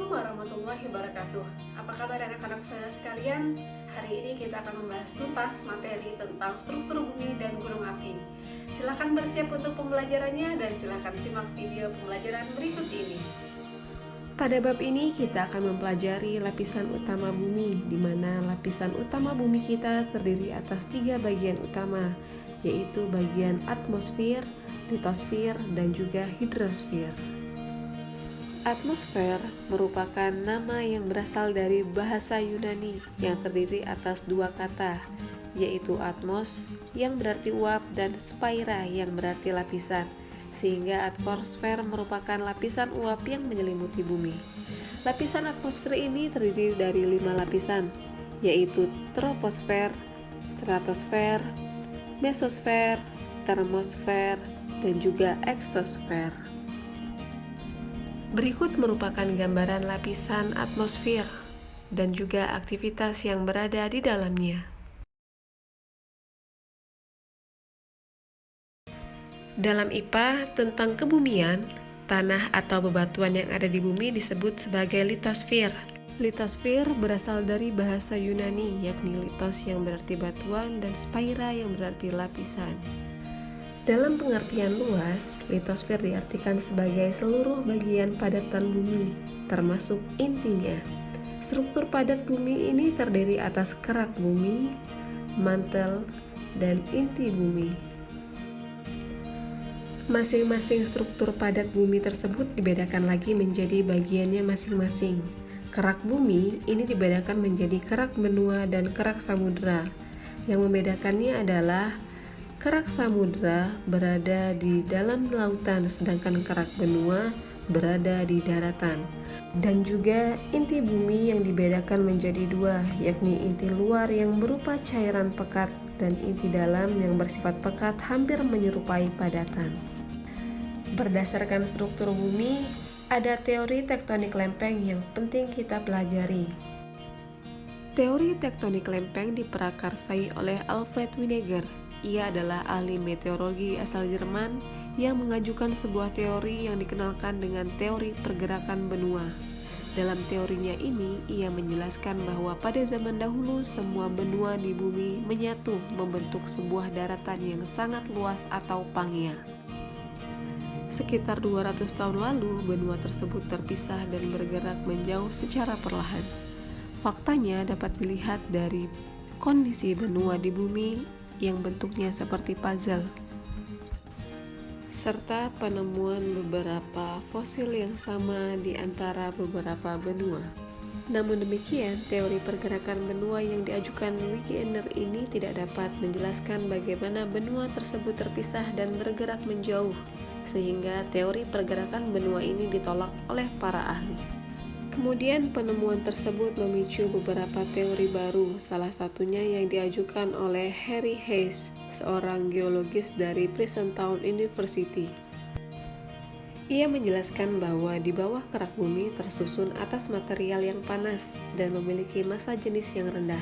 Assalamualaikum warahmatullahi wabarakatuh. Apa kabar anak-anak saya sekalian? Hari ini kita akan membahas tuntas materi tentang struktur bumi dan gunung api. Silakan bersiap untuk pembelajarannya dan silakan simak video pembelajaran berikut ini. Pada bab ini kita akan mempelajari lapisan utama bumi, di mana lapisan utama bumi kita terdiri atas 3 bagian utama, yaitu bagian atmosfer, litosfer, dan juga hidrosfer. Atmosfer merupakan nama yang berasal dari bahasa Yunani yang terdiri atas 2 kata, yaitu atmos yang berarti uap dan spaira yang berarti lapisan, sehingga atmosfer merupakan lapisan uap yang menyelimuti bumi. Lapisan atmosfer ini terdiri dari 5 lapisan, yaitu troposfer, stratosfer, mesosfer, termosfer, dan juga eksosfer. Berikut merupakan gambaran lapisan atmosfer dan juga aktivitas yang berada di dalamnya. Dalam IPA tentang kebumian, tanah atau bebatuan yang ada di bumi disebut sebagai litosfer. Litosfer berasal dari bahasa Yunani, yakni litos yang berarti batuan dan spaira yang berarti lapisan. Dalam pengertian luas, litosfer diartikan sebagai seluruh bagian padatan bumi, termasuk intinya. Struktur padat bumi ini terdiri atas kerak bumi, mantel, dan inti bumi. Masing-masing struktur padat bumi tersebut dibedakan lagi menjadi bagiannya masing-masing. Kerak bumi ini dibedakan menjadi kerak benua dan kerak samudra. Yang membedakannya adalah kerak samudra berada di dalam lautan, sedangkan kerak benua berada di daratan. Dan juga inti bumi yang dibedakan menjadi 2, yakni inti luar yang berupa cairan pekat dan inti dalam yang bersifat pekat hampir menyerupai padatan. Berdasarkan struktur bumi, ada teori tektonik lempeng yang penting kita pelajari. Teori tektonik lempeng diprakarsai oleh Alfred Wegener. Ia adalah ahli meteorologi asal Jerman yang mengajukan sebuah teori yang dikenalkan dengan teori pergerakan benua. Dalam teorinya ini, ia menjelaskan bahwa pada zaman dahulu semua benua di bumi menyatu membentuk sebuah daratan yang sangat luas atau Pangea. Sekitar 200 tahun lalu, benua tersebut terpisah dan bergerak menjauh secara perlahan. Faktanya dapat dilihat dari kondisi benua di bumi yang bentuknya seperti puzzle, serta penemuan beberapa fosil yang sama di antara beberapa benua. Namun demikian, teori pergerakan benua yang diajukan Wegener ini tidak dapat menjelaskan bagaimana benua tersebut terpisah dan bergerak menjauh, sehingga teori pergerakan benua ini ditolak oleh para ahli. Kemudian penemuan tersebut memicu beberapa teori baru, salah satunya yang diajukan oleh Harry Hayes, seorang geologis dari Princeton University. Ia menjelaskan bahwa di bawah kerak bumi tersusun atas material yang panas dan memiliki massa jenis yang rendah.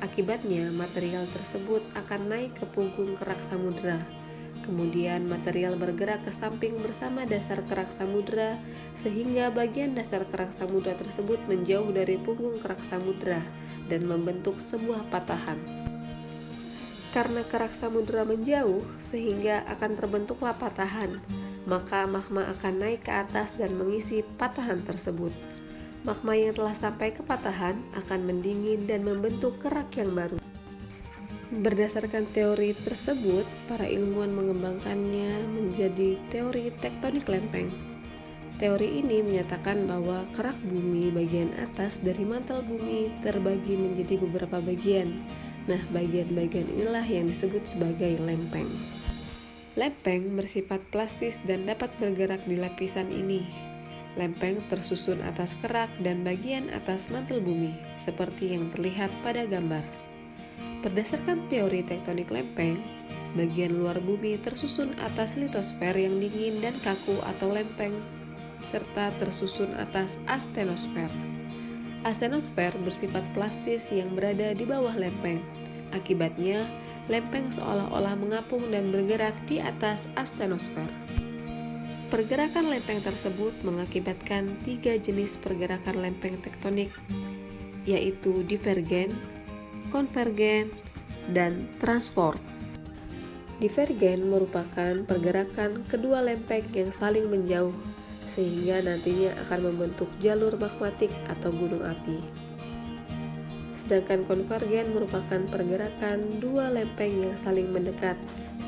Akibatnya, material tersebut akan naik ke punggung kerak samudra. Kemudian material bergerak ke samping bersama dasar kerak samudra, sehingga bagian dasar kerak samudra tersebut menjauh dari punggung kerak samudra dan membentuk sebuah patahan. Karena kerak samudra menjauh, sehingga akan terbentuklah patahan, maka magma akan naik ke atas dan mengisi patahan tersebut. Magma yang telah sampai ke patahan akan mendingin dan membentuk kerak yang baru. Berdasarkan teori tersebut, para ilmuwan mengembangkannya menjadi teori tektonik lempeng. Teori ini menyatakan bahwa kerak bumi bagian atas dari mantel bumi terbagi menjadi beberapa bagian. Nah, bagian-bagian inilah yang disebut sebagai lempeng. Lempeng bersifat plastis dan dapat bergerak di lapisan ini. Lempeng tersusun atas kerak dan bagian atas mantel bumi, seperti yang terlihat pada gambar. Berdasarkan teori tektonik lempeng, bagian luar bumi tersusun atas litosfer yang dingin dan kaku atau lempeng, serta tersusun atas astenosfer. Astenosfer bersifat plastis yang berada di bawah lempeng. Akibatnya, lempeng seolah-olah mengapung dan bergerak di atas astenosfer. Pergerakan lempeng tersebut mengakibatkan 3 jenis pergerakan lempeng tektonik, yaitu divergen, konvergen, dan transform. Divergen merupakan pergerakan kedua lempeng yang saling menjauh, sehingga nantinya akan membentuk jalur magmatik atau gunung api. Sedangkan konvergen merupakan pergerakan dua lempeng yang saling mendekat,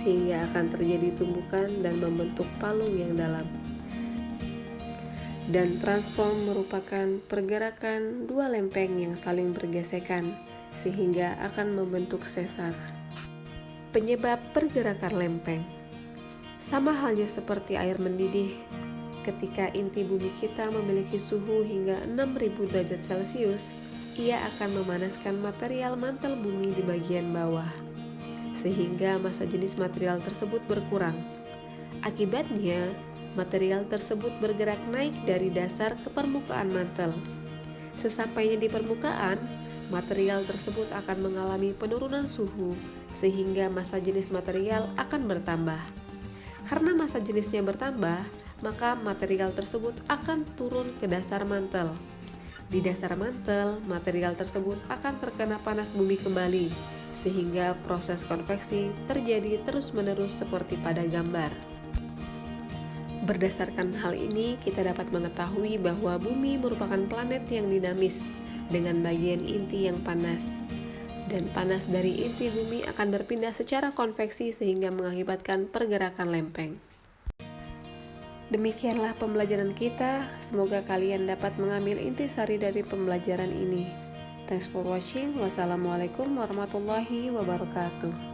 sehingga akan terjadi tumbukan dan membentuk palung yang dalam. Dan transform merupakan pergerakan dua lempeng yang saling bergesekan, sehingga akan membentuk sesar. Penyebab pergerakan lempeng sama halnya seperti air mendidih. Ketika inti bumi kita memiliki suhu hingga 6000 derajat Celcius, ia akan memanaskan material mantel bumi di bagian bawah, sehingga massa jenis material tersebut berkurang. Akibatnya, material tersebut bergerak naik dari dasar ke permukaan mantel. Sesampainya di permukaan, material tersebut akan mengalami penurunan suhu, sehingga massa jenis material akan bertambah. Karena massa jenisnya bertambah, maka material tersebut akan turun ke dasar mantel. Di dasar mantel, material tersebut akan terkena panas bumi kembali, sehingga proses konveksi terjadi terus-menerus seperti pada gambar. Berdasarkan hal ini, kita dapat mengetahui bahwa bumi merupakan planet yang dinamis, dengan bagian inti yang panas. Dan panas dari inti bumi akan berpindah secara konveksi sehingga mengakibatkan pergerakan lempeng. Demikianlah pembelajaran kita, semoga kalian dapat mengambil intisari dari pembelajaran ini. Thanks for watching. Wassalamualaikum warahmatullahi wabarakatuh.